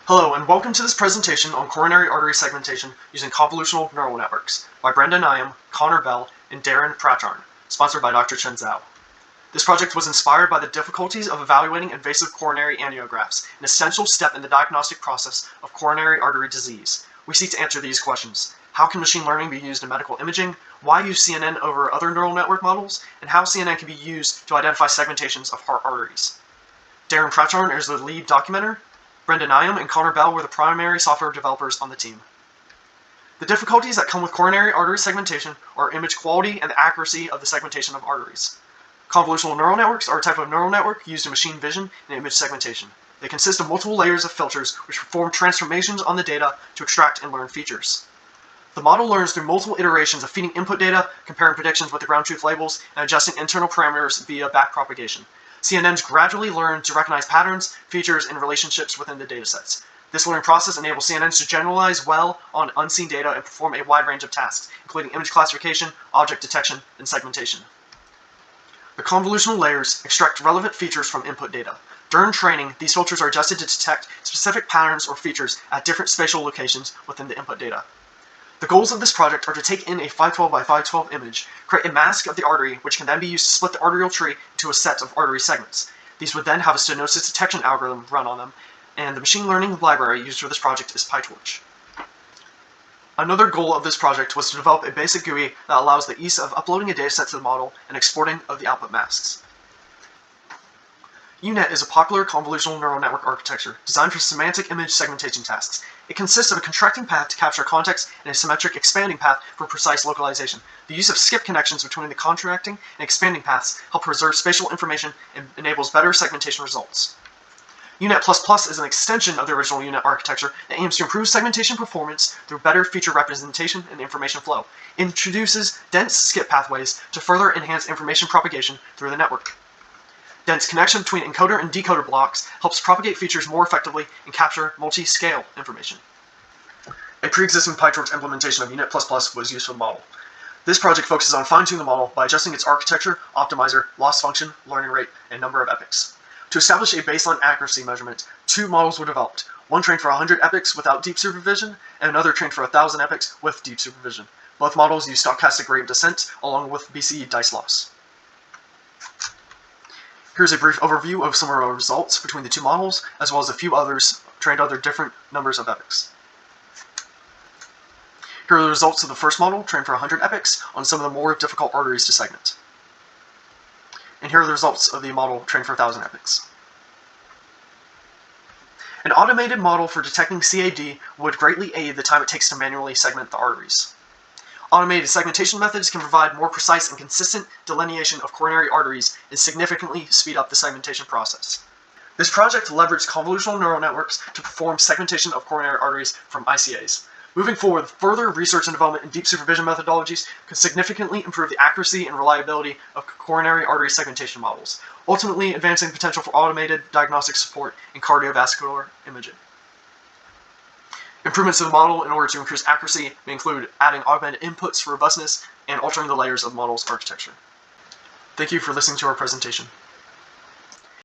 Hello and welcome to this presentation on coronary artery segmentation using convolutional neural networks by Brendan Nyam, Connor Bell, and Darren Pratjarn, sponsored by Dr. Chen Zhao. This project was inspired by the difficulties of evaluating invasive coronary angiographs, an essential step in the diagnostic process of coronary artery disease. We seek to answer these questions. How can machine learning be used in medical imaging? Why use CNN over other neural network models? And how CNN can be used to identify segmentations of heart arteries. Darren Pratjarn is the lead documenter. Brendan Nyam and Connor Bell were the primary software developers on the team. The difficulties that come with coronary artery segmentation are image quality and the accuracy of the segmentation of arteries. Convolutional neural networks are a type of neural network used in machine vision and image segmentation. They consist of multiple layers of filters which perform transformations on the data to extract and learn features. The model learns through multiple iterations of feeding input data, comparing predictions with the ground truth labels, and adjusting internal parameters via backpropagation. CNNs gradually learn to recognize patterns, features, and relationships within the datasets. This learning process enables CNNs to generalize well on unseen data and perform a wide range of tasks, including image classification, object detection, and segmentation. The convolutional layers extract relevant features from input data. During training, these filters are adjusted to detect specific patterns or features at different spatial locations within the input data. The goals of this project are to take in a 512 by 512 image, create a mask of the artery which can then be used to split the arterial tree into a set of artery segments. These would then have a stenosis detection algorithm run on them, and the machine learning library used for this project is PyTorch. Another goal of this project was to develop a basic GUI that allows the ease of uploading a dataset to the model and exporting of the output masks. UNet is a popular convolutional neural network architecture designed for semantic image segmentation tasks. It consists of a contracting path to capture context and a symmetric expanding path for precise localization. The use of skip connections between the contracting and expanding paths help preserve spatial information and enables better segmentation results. UNet++ is an extension of the original UNet architecture that aims to improve segmentation performance through better feature representation and information flow. It introduces dense skip pathways to further enhance information propagation through the network. Dense connection between encoder and decoder blocks helps propagate features more effectively and capture multi-scale information. A pre-existing PyTorch implementation of UNet++ was used for the model. This project focuses on fine-tuning the model by adjusting its architecture, optimizer, loss function, learning rate, and number of epochs. To establish a baseline accuracy measurement, two models were developed, one trained for 100 epochs without deep supervision, and another trained for 1,000 epochs with deep supervision. Both models use stochastic gradient descent along with BCE dice loss. Here's a brief overview of some of our results between the two models, as well as a few others trained other different numbers of epochs. Here are the results of the first model, trained for 100 epochs, on some of the more difficult arteries to segment. And here are the results of the model trained for 1,000 epochs. An automated model for detecting CAD would greatly aid the time it takes to manually segment the arteries. Automated segmentation methods can provide more precise and consistent delineation of coronary arteries and significantly speed up the segmentation process. This project leveraged convolutional neural networks to perform segmentation of coronary arteries from ICAs. Moving forward, further research and development in deep supervision methodologies could significantly improve the accuracy and reliability of coronary artery segmentation models, ultimately advancing the potential for automated diagnostic support in cardiovascular imaging. Improvements to the model in order to increase accuracy may include adding augmented inputs for robustness and altering the layers of the model's architecture. Thank you for listening to our presentation.